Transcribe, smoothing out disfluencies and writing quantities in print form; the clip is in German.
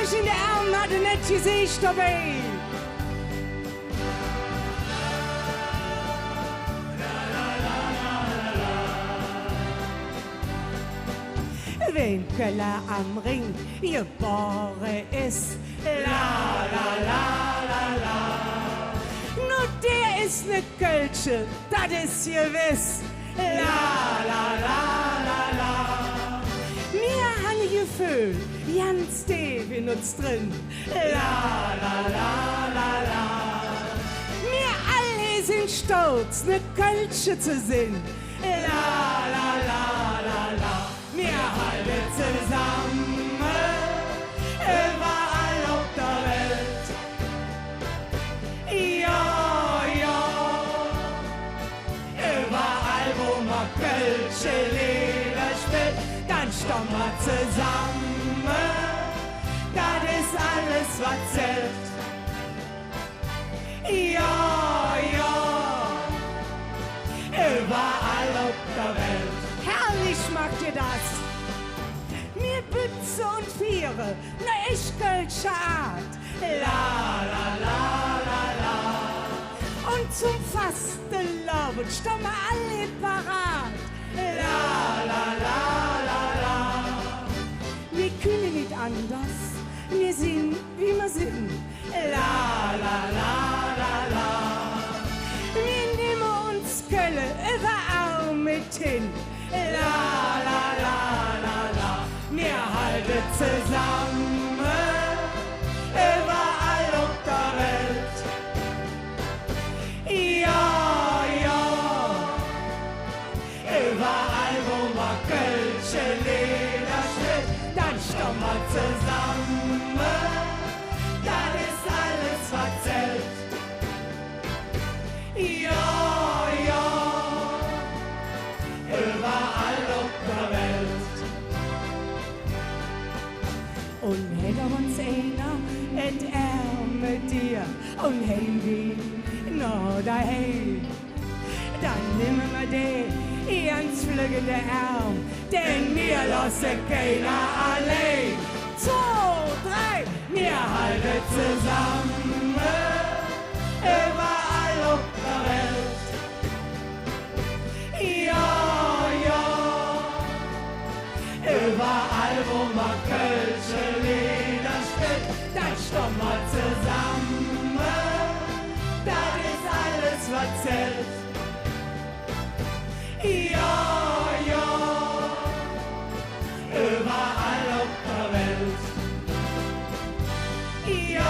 Fleisch in der Arm hat er nicht Gesicht dabei. Wenn Köller am Ring geboren ist, la la la la la. Nur der ist ne Kölsche, das ist gewiss, la la la la la. Mir han Gefühl, ganz tief in uns drin, la la la la la. Wir alle sind stolz, ne Kölsche zu sehen, la la la la la. Wir halten zusammen, überall auf der Welt. Ja, ja, überall wo man Kölsche Lieder spielt, dann stehen wir zusammen, das ist alles, was zählt. Ja, ja, überall auf der Welt. Herrlich macht ihr das. Mir Bütze und Viere, ne echt kölsche Art. La la la la la. Und zum Fastenlaufen stehen wir alle parat. La la la la la. Wir können nicht anders. Wir sind, wie wir sind. La la la la la. Wir nehmen uns Kölle überall mit hin. La la la la la, wir halten zusammen, überall auf der Welt. Ja, ja, überall wo man kölsche Lieder spielt, dann stehen wir zusammen, das ist alles, was zählt. Ja, ja, überall auf der Welt. Und hätte uns einer et mit dir und heimgehen, no daheim, dann nehmen wir den ganz fliegende Arm, denn wir lassen keiner allein. 2, 3, wir halten zusammen, überall auf der Welt. Ja, ja, überall wo man kölsche Lieder spielt, dann stehen wir zusammen, das ist alles, was zählt. Ja, ja, überall auf der Welt. Ja,